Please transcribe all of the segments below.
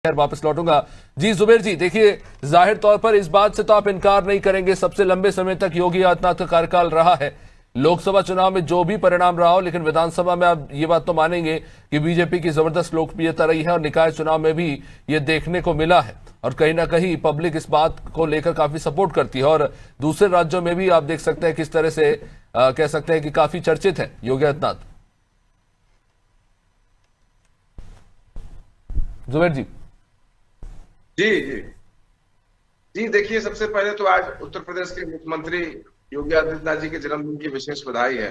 खैर वापस लौटूंगा। जी जुबेर जी, देखिए जाहिर तौर पर इस बात से तो आप इनकार नहीं करेंगे, सबसे लंबे समय तक योगी आदित्यनाथ का कार्यकाल रहा है। लोकसभा चुनाव में जो भी परिणाम रहा हो, लेकिन विधानसभा में आप ये बात तो मानेंगे कि बीजेपी की जबरदस्त लोकप्रियता रही है और निकाय चुनाव में भी ये देखने को मिला है और कहीं ना कहीं पब्लिक इस बात को लेकर काफी सपोर्ट करती है और दूसरे राज्यों में भी आप देख सकते हैं किस तरह से कह सकते हैं कि काफी चर्चित है योगी आदित्यनाथ। जुबेर जी। जी जी जी, देखिए सबसे पहले तो आज उत्तर प्रदेश के मुख्यमंत्री योगी आदित्यनाथ जी के जन्मदिन की विशेष बधाई है,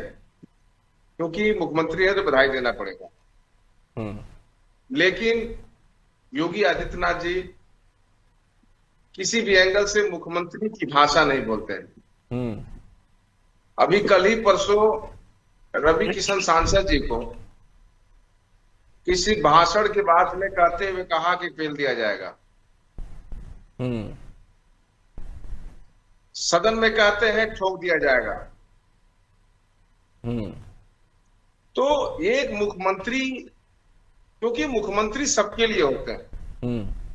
क्योंकि मुख्यमंत्री है तो बधाई देना पड़ेगा। लेकिन योगी आदित्यनाथ जी किसी भी एंगल से मुख्यमंत्री की भाषा नहीं बोलते हैं। अभी कल ही परसों रवि किशन सांसद जी को किसी भाषण के बाद में कहते हुए कहा कि पेल दिया जाएगा। सदन में कहते हैं ठोक दिया जाएगा। तो एक मुख्यमंत्री, क्योंकि मुख्यमंत्री सबके लिए होते हैं,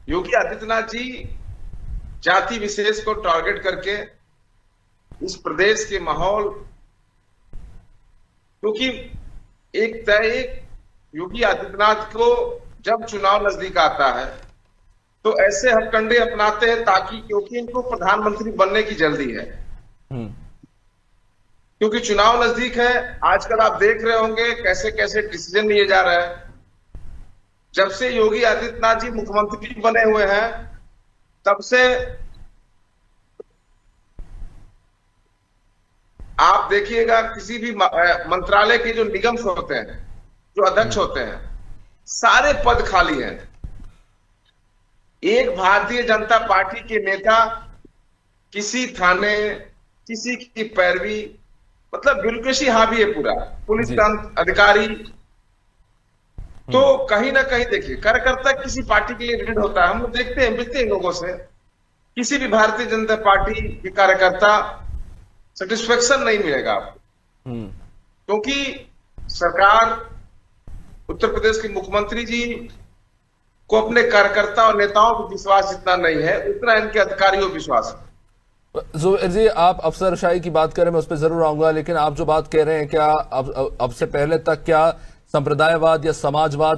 योगी आदित्यनाथ जी जाति विशेष को टारगेट करके इस प्रदेश के माहौल, क्योंकि एक योगी आदित्यनाथ को जब चुनाव नजदीक आता है तो ऐसे हथकंडे अपनाते हैं ताकि, क्योंकि इनको प्रधानमंत्री बनने की जल्दी है, क्योंकि चुनाव नजदीक है। आजकल आप देख रहे होंगे कैसे कैसे डिसीजन लिए जा रहे हैं। जब से योगी आदित्यनाथ जी मुख्यमंत्री बने हुए हैं तब से आप देखिएगा किसी भी मंत्रालय के जो निगम होते हैं, जो अध्यक्ष होते हैं, सारे पद खाली हैं। एक भारतीय जनता पार्टी के नेता किसी थाने, किसी की पैरवी, मतलब ब्यूरोक्रेसी हावी है पूरा, पुलिस अधिकारी। तो कहीं ना कहीं देखिए कार्यकर्ता किसी पार्टी के लिए रीड होता है। हम देखते हैं, मिलते हैं लोगों से, किसी भी भारतीय जनता पार्टी के कार्यकर्ता सेटिस्फेक्शन नहीं मिलेगा आपको, क्योंकि सरकार, उत्तर प्रदेश के मुख्यमंत्री जी को अपने कार्यकर्ता और नेताओं को विश्वास जितना नहीं है उतना इनके अधिकारियों को विश्वास है। जुबेर जी, आप अफसरशाही की बात करें, मैं उस पर जरूर आऊंगा, लेकिन आप जो बात कह रहे हैं, क्या अब से पहले तक क्या संप्रदायवाद या समाजवाद,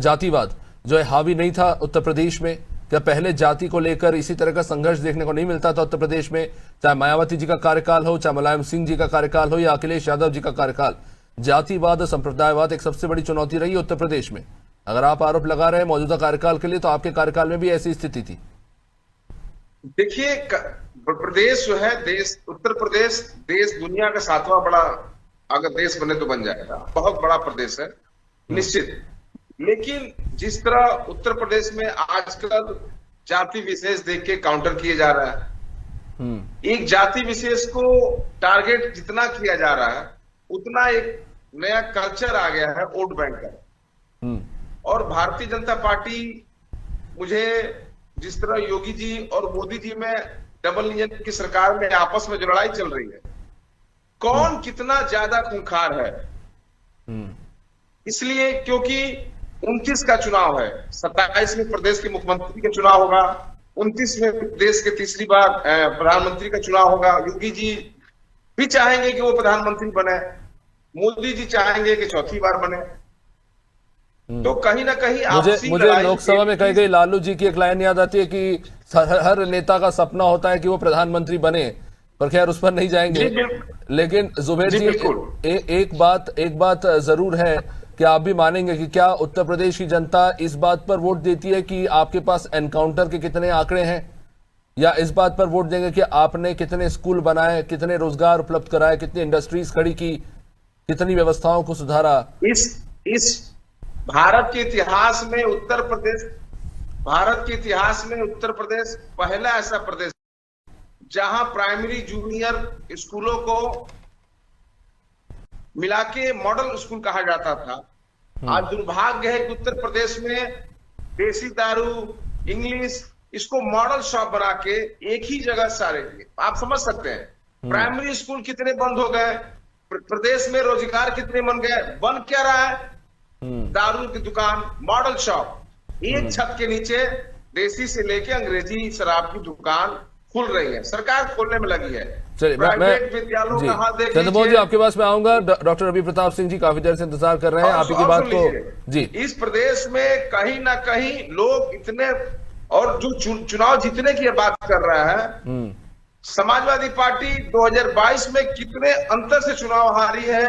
जातिवाद जो है हावी नहीं था उत्तर प्रदेश में? क्या पहले जाति को लेकर इसी तरह का संघर्ष देखने को नहीं मिलता था उत्तर प्रदेश में? चाहे मायावती जी का कार्यकाल हो, चाहे मुलायम सिंह जी का कार्यकाल हो या अखिलेश यादव जी का कार्यकाल, जातिवाद और संप्रदायवाद एक सबसे बड़ी चुनौती रही उत्तर प्रदेश में। अगर आप आरोप लगा रहे हैं मौजूदा कार्यकाल के लिए, तो आपके कार्यकाल में भी ऐसी स्थिति थी। देखिए प्रदेश जो है, देश, उत्तर प्रदेश देश दुनिया का 7वां बड़ा अगर देश बने तो बन जाएगा, बहुत बड़ा प्रदेश है निश्चित। लेकिन जिस तरह उत्तर प्रदेश में आजकल जाति विशेष देख के काउंटर किए जा रहा है, एक जाति विशेष को टारगेट जितना किया जा रहा है उतना एक नया कल्चर आ गया है वोट बैंक का। और भारतीय जनता पार्टी, मुझे जिस तरह योगी जी और मोदी जी में डबल इंजन की सरकार में आपस में जो लड़ाई चल रही है, कौन कितना ज्यादा खूंखार है, इसलिए क्योंकि 29 का चुनाव है, 27 में प्रदेश के मुख्यमंत्री का चुनाव होगा, 29 में देश के तीसरी बार प्रधानमंत्री का चुनाव होगा। योगी जी भी चाहेंगे कि वो प्रधानमंत्री बने, मोदी जी चाहेंगे कि चौथी बार बने। तो कहीं ना कहीं मुझे लोकसभा में कही गई लालू जी की एक लाइन याद आती है कि हर नेता का सपना होता है कि वो प्रधानमंत्री बने, पर खैर उस पर नहीं जाएंगे। लेकिन जुबेर जी, एक बात जरूर है कि आप भी मानेंगे कि क्या उत्तर प्रदेश की जनता इस बात पर वोट देती है कि आपके पास एनकाउंटर के कितने आंकड़े हैं, या इस बात पर वोट देंगे कि आपने कितने स्कूल बनाए, कितने रोजगार उपलब्ध कराए, कितनी इंडस्ट्रीज खड़ी की, कितनी व्यवस्थाओं को सुधारा? इस भारत के इतिहास में उत्तर प्रदेश पहला ऐसा प्रदेश जहां प्राइमरी जूनियर स्कूलों को मिला के मॉडल स्कूल कहा जाता था। आज दुर्भाग्य है कि उत्तर प्रदेश में देसी दारू, इंग्लिश, इसको मॉडल शॉप बना के एक ही जगह सारे, आप समझ सकते हैं प्राइमरी स्कूल कितने बंद हो गए, प्रदेश में रोजगार कितने बन गए, बन क्या रहा है? दारू की दुकान, मॉडल शॉप। एक छत के नीचे देसी से लेके अंग्रेजी शराब की दुकान खुल रही है, सरकार खोलने में लगी है। चलिए प्राइवेट विद्यालयों जी का हाल देख चंद्रमोहन जी लीजिए। आपके पास मैं आऊंगा। डॉक्टर रवि प्रताप सिंह जी काफी देर से इंतजार कर रहे हैं आप ही की बात को। जी इस प्रदेश में कहीं ना कहीं लोग इतने, और जो चुनाव जीतने की बात कर रहा है, समाजवादी पार्टी 2022 में कितने अंतर से चुनाव हारी है,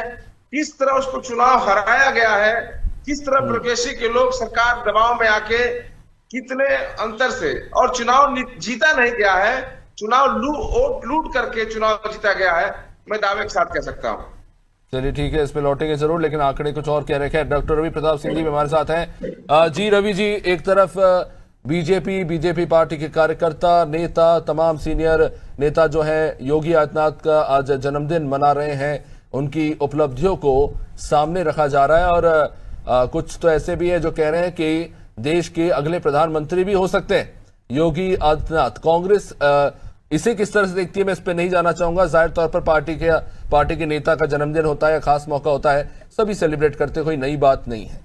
किस तरह उसको चुनाव हराया गया है, किस तरह प्रत्याशी के लोग सरकार दबाव में आके कितने अंतर से, और चुनाव जीता नहीं गया है, चुनाव वोट लूट करके चुनाव जीता गया है, मैं दावे के साथ कह सकता हूं। चलिए ठीक है, इस पे लौटेंगे जरूर, लेकिन आंकड़े कुछ और कह रहे हैं। डॉक्टर रवि प्रताप सिंह जी भी हमारे साथ हैं। जी रवि जी, एक तरफ बीजेपी पार्टी के कार्यकर्ता, नेता, तमाम सीनियर नेता जो है योगी आदित्यनाथ का आज जन्मदिन मना रहे हैं, उनकी उपलब्धियों को सामने रखा जा रहा है, और कुछ तो ऐसे भी है जो कह रहे हैं कि देश के अगले प्रधानमंत्री भी हो सकते हैं योगी आदित्यनाथ। कांग्रेस इसे किस तरह से देखती है मैं इस पे नहीं जाना चाहूंगा। जाहिर तौर पर पार्टी के नेता का जन्मदिन होता है या खास मौका होता है, सभी सेलिब्रेट करते, कोई नई बात नहीं है,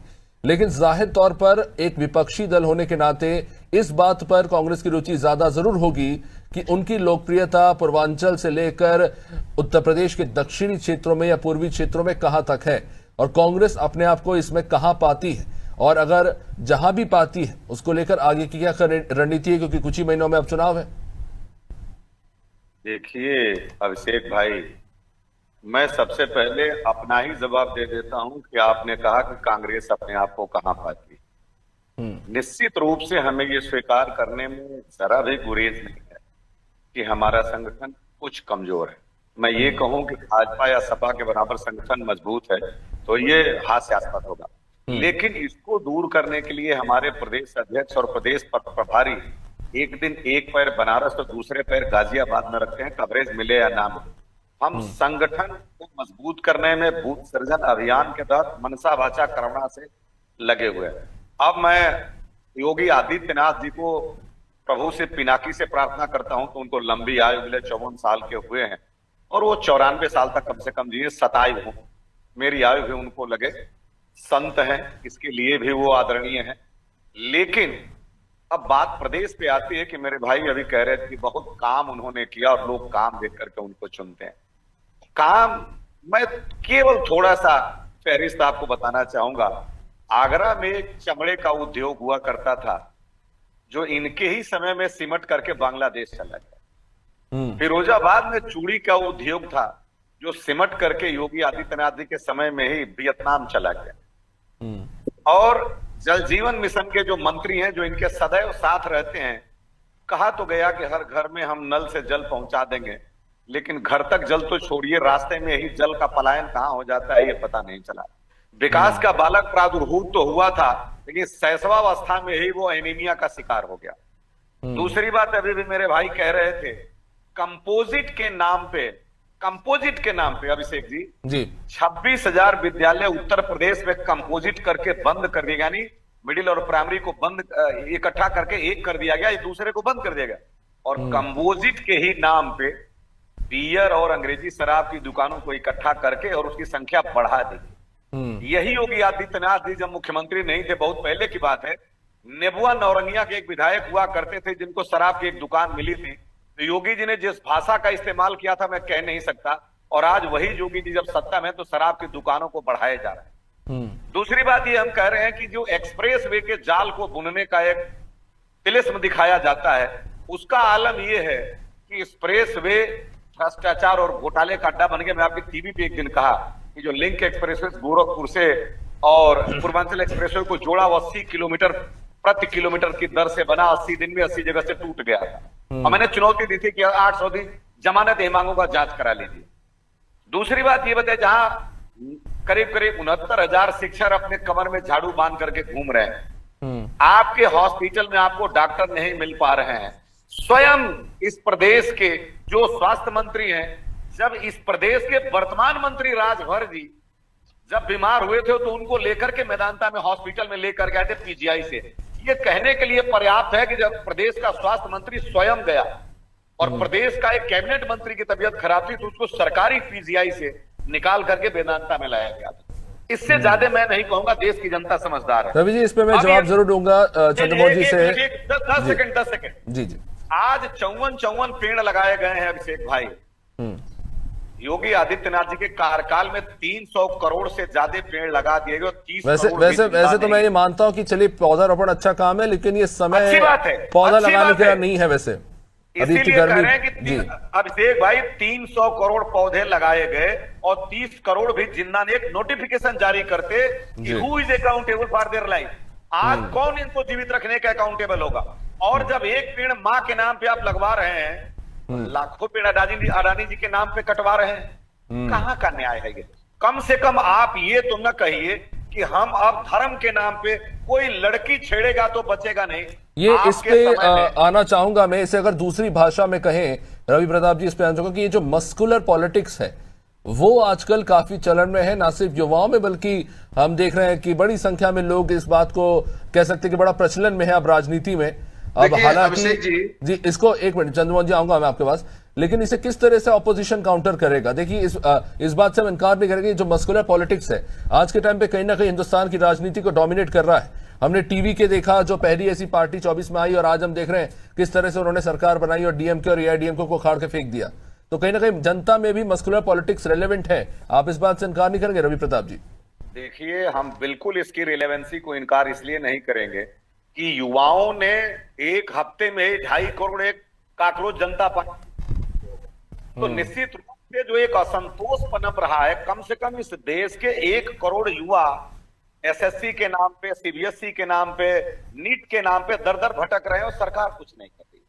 लेकिन जाहिर तौर पर एक विपक्षी दल होने के नाते इस बात पर कांग्रेस की रुचि ज्यादा जरूर होगी कि उनकी लोकप्रियता पूर्वांचल से लेकर उत्तर प्रदेश के दक्षिणी क्षेत्रों में या पूर्वी क्षेत्रों में कहां तक है, और कांग्रेस अपने आप को इसमें कहां पाती है, और अगर जहां भी पाती है उसको लेकर आगे की क्या रणनीति है, क्योंकि कुछ ही महीनों में अब चुनाव है। देखिए अभिषेक भाई, मैं सबसे पहले अपना ही जवाब दे देता हूं कि आपने कहा कि कांग्रेस अपने आप को कहां पाती है। निश्चित रूप से हमें ये स्वीकार करने में जरा भी गुरेज नहीं है कि हमारा संगठन कुछ कमजोर है। मैं ये कहूं कि भाजपा या सपा के बराबर संगठन मजबूत है तो ये हास्यास्पद होगा, लेकिन इसको दूर करने के लिए हमारे प्रदेश अध्यक्ष और प्रदेश प्रभारी एक दिन एक पैर बनारस तो दूसरे पैर गाजियाबाद में रखते हैं, कवरेज मिले या ना मिले। हम संगठन को मजबूत करने में बूथ सृजन अभियान के तहत मनसा वाचा कर्मणा से लगे हुए हैं। अब मैं योगी आदित्यनाथ जी को प्रभु से पिनाकी से प्रार्थना करता हूं तो उनको लंबी आयु मिले, 54 साल के हुए हैं और वो 94 साल तक कम से कम जिए, 27 हो मेरी आयु भी उनको लगे। संत हैं, इसके लिए भी वो आदरणीय हैं। लेकिन अब बात प्रदेश पे आती है कि मेरे भाई अभी कह रहे थे कि बहुत काम उन्होंने किया और लोग काम देख करके उनको चुनते हैं। काम, मैं केवल थोड़ा सा फहरिस्त आपको बताना चाहूंगा। आगरा में एक चमड़े का उद्योग हुआ करता था जो इनके ही समय में सिमट करके बांग्लादेश चला गया। फिरोजाबाद में चूड़ी का उद्योग था जो सिमट करके योगी आदित्यनाथ जी के समय में ही वियतनाम चला गया। और जल जीवन मिशन के जो मंत्री हैं, जो इनके सदैव साथ रहते हैं, कहा तो गया कि हर घर में हम नल से जल पहुंचा देंगे, लेकिन घर तक जल तो छोड़िए, रास्ते में ही जल का पलायन कहां हो जाता है ये पता नहीं चला। विकास का बालक प्रादुर्भूत तो हुआ था, लेकिन शैशवावस्था में ही वो एनीमिया का शिकार हो गया। दूसरी बात अभी भी मेरे भाई कह रहे थे, कंपोजिट के नाम पे अभिषेक जी 26,000 विद्यालय उत्तर प्रदेश में कंपोजिट करके बंद कर दिया, यानी मिडिल और प्राइमरी को बंद इकट्ठा करके एक कर दिया गया, दूसरे को बंद कर दिया गया। और कंपोजिट के ही नाम पे बियर और अंग्रेजी शराब की दुकानों को इकट्ठा करके और उसकी संख्या बढ़ा दी। यही योगी आदित्यनाथ जी जब मुख्यमंत्री नहीं थे, बहुत पहले की बात है, नेबुआ नौरंगिया के एक विधायक हुआ करते थे जिनको शराब की एक दुकान मिली थी, तो योगी जी ने जिस भाषा का इस्तेमाल किया था मैं कह नहीं सकता, और आज वही योगी जी जब सत्ता में तो शराब की दुकानों को बढ़ाया जा रहा है। दूसरी बात ये हम कह रहे हैं कि जो एक्सप्रेस वे के जाल को बुनने का एक तिलिस्म दिखाया जाता है, उसका आलम यह है कि एक्सप्रेस वे भ्रष्टाचार और घोटाले का अड्डा बन गया। मैं आपकी टीवी पे एक दिन कहा कि जो लिंक एक्सप्रेसवे गोरखपुर से और पूर्वांचल एक्सप्रेसवे को जोड़ा, वो 80 किलोमीटर प्रति किलोमीटर की दर से बना, 80 दिन में 80 जगह से टूट गया था। और मैंने चुनौती दी थी कि 800 दिन जमानत मांगों का जांच करा लीजिए। दूसरी बात ये बताए, जहां करीब 69,000 शिक्षक अपने कमर में झाड़ू बांध करके घूम रहे हैं, आपके हॉस्पिटल में आपको डॉक्टर नहीं मिल पा रहे हैं। स्वयं इस प्रदेश के जो स्वास्थ्य मंत्री हैं, जब इस प्रदेश के वर्तमान मंत्री राजभर जी जब बीमार हुए थे तो उनको लेकर के मैदानता में हॉस्पिटल में लेकर गए थे पीजीआई से। ये कहने के लिए पर्याप्त है कि जब प्रदेश का स्वास्थ्य मंत्री स्वयं गया और प्रदेश का एक कैबिनेट मंत्री की तबीयत खराब थी तो उसको सरकारी पीजीआई से निकाल करके वेदांता में लाया गया था। इससे ज्यादा मैं नहीं कहूंगा, देश की जनता समझदार है। रवि जी, इस पे मैं अब जवाब ये- जरूर दूंगा चंद्रमोहन जी से। 10 सेकंड। जी जी। आज 54 पेड़ लगाए गए हैं अभिषेक भाई। योगी आदित्यनाथ जी के कार्यकाल में 300 करोड़ से ज्यादा पेड़ लगा दिए गए। 30 वैसे करोड़ वैसे भी वैसे तो नहीं। मैं ये मानता हूं कि चलिए पौधारोपण अच्छा काम है, लेकिन ये समय अच्छी बात है, पौधा अच्छी लगाने बात के है। नहीं है वैसे। अभी इसीलिए की कह गर्मी रहे हैं कि जी अभिषेक भाई 300 करोड़ पौधे लगाए गए और 30 करोड़ भी जिन्ना ने एक नोटिफिकेशन जारी करते कि who is accountable for their life. आज कौन इनको जीवित रखने का अकाउंटेबल होगा? और जब एक पेड़ मां के नाम पे आप लगवा रहे हैं, लाखों पेड़ अडानी जी के नाम पे कटवा रहे हैं, कहां का न्याय है ये? कम से कम आप ये तो न कहिए कि हम अब धर्म के नाम पे कोई लड़की छेड़ेगा तो बचेगा नहीं। ये इस आपके पे समय में- आना चाहूंगा मैं। इसे अगर दूसरी भाषा में कहें रवि प्रताप जी, इस पे आना चाहूंगा कि ये जो मस्कुलर पॉलिटिक्स है वो आजकल काफी चलन में है, ना सिर्फ युवाओं में बल्कि हम देख रहे हैं कि बड़ी संख्या में लोग इस बात को कह सकते हैं कि बड़ा प्रचलन में है अब राजनीति में। अब देखिए, हालांकि अभिषेक जी इसको एक मिनट चंद्रमोहन जी आऊंगा मैं आपके पास, लेकिन इसे किस तरह से ऑपोजिशन काउंटर करेगा? देखिए इस बात से हम इनकार नहीं करेंगे, जो मस्कुलर पॉलिटिक्स है आज के टाइम पे कहीं ना कहीं हिंदुस्तान की राजनीति को डोमिनेट कर रहा है। हमने टीवी के देखा जो पहली ऐसी पार्टी 24 में आई, और आज हम देख रहे हैं किस तरह से उन्होंने सरकार बनाई और डीएमके और एआईडीएमके को खाड़ के फेंक दिया। तो कहीं ना कहीं जनता में भी मस्कुलर पॉलिटिक्स रेलेवेंट है। आप इस बात से इनकार नहीं करेंगे रवि प्रताप जी? देखिए, हम बिल्कुल इसकी रिलेवेंसी को इनकार इसलिए नहीं करेंगे कि युवाओं ने एक हफ्ते में 2.5 करोड़ एक काकरोच जनता पार्टी, तो निश्चित रूप से जो एक असंतोष पनप रहा है, कम से कम इस देश के 1 करोड़ युवा एसएससी के नाम पे, सीबीएसई के नाम पे, नीट के नाम पे दर दर भटक रहे हैं और सरकार कुछ नहीं कर रही।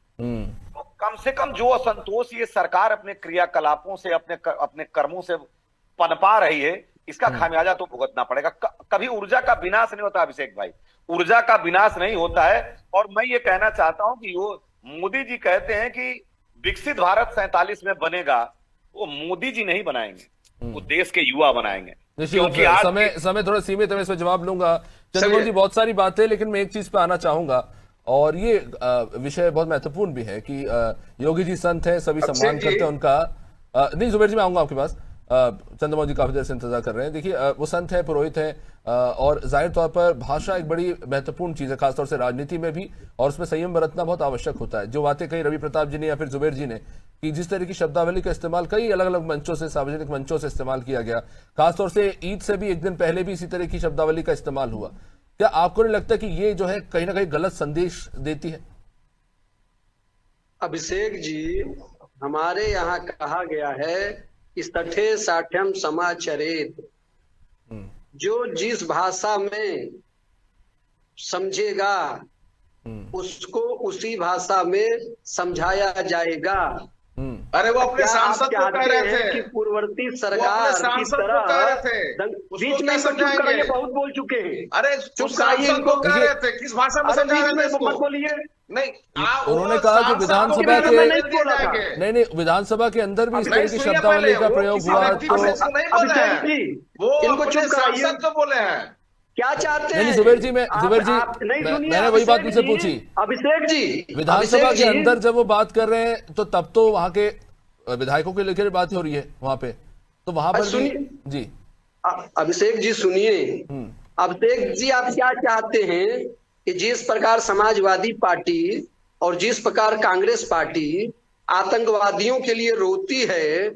तो कम से कम जो असंतोष ये सरकार अपने क्रियाकलापों से, अपने कर्मों से पनपा रही है, इसका खामियाजा तो भुगतना पड़ेगा। कभी ऊर्जा का विनाश नहीं होता अभिषेक भाई, ऊर्जा का विनाश नहीं होता है। और मैं ये कहना चाहता हूं कि वो मोदी जी कहते हैं कि विकसित भारत 47 में बनेगा, वो मोदी जी नहीं बनाएंगे, वो देश के युवा बनाएंगे। क्योंकि आज समय थोड़ा सीमित है, मैं इस पर जवाब लूंगा। चंद्रमोहन जी, बहुत सारी बातें, लेकिन मैं एक चीज पे आना चाहूंगा, और ये विषय बहुत महत्वपूर्ण भी है कि योगी जी संत हैं, सभी सम्मान करते हैं उनका। नहीं जुबेर जी, मैं आऊंगा आपके पास। चंद्रमोहन जी काफी देर से इंतजार कर रहे हैं। देखिए वो संत है, पुरोहित है, और जाहिर तौर पर भाषा एक बड़ी महत्वपूर्ण चीज है, खासतौर से राजनीति में भी, और उसमें संयम बरतना बहुत आवश्यक होता है। जो बातें कही रवि प्रताप जी ने या फिर जुबेर जी ने कि जिस तरह की शब्दावली का इस्तेमाल कई अलग अलग मंचों से, सार्वजनिक मंचों से इस्तेमाल किया गया, खासतौर से ईद से भी एक दिन पहले भी इसी तरह की शब्दावली का इस्तेमाल हुआ, क्या आपको नहीं लगता कि ये जो है कहीं ना कहीं गलत संदेश देती है? अभिषेक जी, हमारे यहाँ कहा गया है कि सठे साठ्यम समाचरेत, जो जिस भाषा में समझेगा उसको उसी भाषा में समझाया जाएगा। अरे वो अपने क्या आप सांसद को कह चाहते रहे हैं थे कि पूर्ववर्ती वो सरकार अपने की सांसद को तरह कह रहे थे, बीच में उसको इनको क्या चुप कराइए, समझाएंगे? बहुत बोल चुके हैं। अरे चुप उस कराइए सांसद को इनको। कह रहे थे, किस भाषा में अरे समझा बीच रहे थे में इसको? मत बोलिए। नहीं, उन्होंने कहा कि विधानसभा के नहीं, विधानसभा के अंदर भी इस तरह की सुनिए शब्दावली पहले, का वो प्रयोग किसी हुआ, व्यक्ति तो से नहीं बोले अभिषेक हैं, जी, वो इनको अपने चुप कराइए। सांसद को बोले हैं। क्या चाहते हैं? नहीं, जुबेर जी, नहीं, सुनिए, मैंने वही बात अभिषेक मुझसे जी, पूछी। अभिषेक जी, विधानसभा अभिषेक के जी, अंदर जब वो बात कर रहे हैं तो तब तो वहां के विधायकों के लेकर बात हो रही है वहां पे, तो वहां पर भी सुनिए। जी अभिषेक जी सुनिए, अभिषेक जी, आप क्या चाहते हैं कि जिस प्रकार समाजवादी पार्टी और जिस प्रकार कांग्रेस पार्टी आतंकवादियों के लिए रोती है,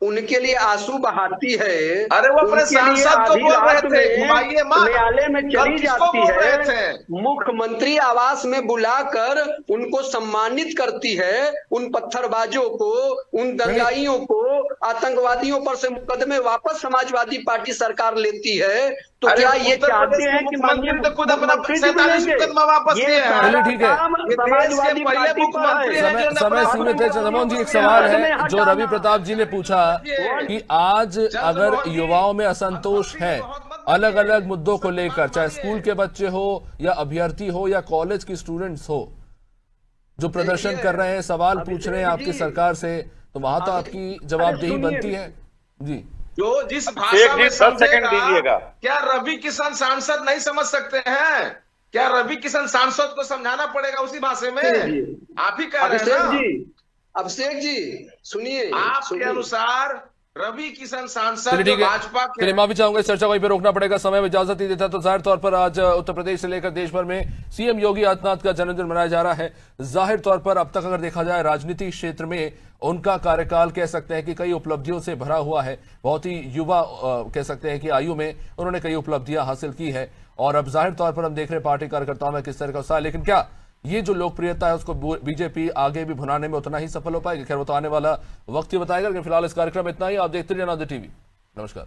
उनके लिए आंसू बहाती है, अरे वो अपने उनके लिए सांसद को आधी बोल रहे रात थे, में घुमाइए मत। न्यायालय में कल चली किसको जाती बोल रहे है, थे? मुख्यमंत्री आवास में बुलाकर उनको सम्मानित करती है, उन पत्थरबाजों को, उन दंगाइयों को, आतंकवादियों पर से मुकदमे वापस समाजवादी पार्टी सरकार लेती है। तो अरे क्या ये उत्तर चाहते प्रदेश हैं के कि मुख्यमंत्री तो खुद अपना मुख्यमंत्री जी 47 मिलेंगे? मुकदमा वापस ये लिए हैं। सारा चलिए, ठीक है। काम ये देश के समाजवादी पहले पार्टी पर मुख्यमंत्री है। हैं। समय सीमित है। चंद्रमोहन जी, एक सवाल है जो रवि प्रताप जी ने पूछा कि आज अगर युवाओं में असंतोष है अलग अलग मुद्दों को लेकर, चाहे स्कूल के बच्चे हो या अभ्यर्थी हो या कॉलेज की स्टूडेंट्स हो, जो प्रदर्शन कर रहे हैं, सवाल पूछ रहे हैं आपकी सरकार से, तो वहां तो आपकी जवाबदेही बनती है। जी, जो जिस भाषा में 10 सेकंड समझेगा, दीजिएगा। क्या रवि किशन सांसद नहीं समझ सकते हैं? क्या रवि किशन सांसद को समझाना पड़ेगा उसी भाषा में? आप ही कह रहे हैं अभिषेक ना? जी, अभिषेक जी सुनिए, आपके अनुसार रवि किशन सांसद चलिए जो ठीक है, भाजपा के चलिए माफी चाहूंगा, इस चर्चा को वहीं पे रोकना पड़ेगा, समय में इजाजत नहीं देता। तो जाहिर तौर पर आज उत्तर प्रदेश से लेकर देश भर में सीएम योगी आदित्यनाथ का जन्मदिन मनाया जा रहा है। जाहिर तौर पर अब तक अगर देखा जाए राजनीतिक क्षेत्र में उनका कार्यकाल कह सकते हैं कि कई उपलब्धियों से भरा हुआ है। बहुत ही युवा कह सकते हैं कि आयु में उन्होंने कई उपलब्धियां हासिल की है और अब जाहिर तौर पर हम देख रहे हैं पार्टी कार्यकर्ताओं में किस तरह का उत्साह। लेकिन क्या ये जो लोकप्रियता है उसको बीजेपी आगे भी भुनाने में उतना ही सफल हो पाएगी? खैर वो तो आने वाला वक्त ही बताएगा। लेकिन फिलहाल इस कार्यक्रम में इतना ही। आप देखते रहिए अनादि टीवी। नमस्कार।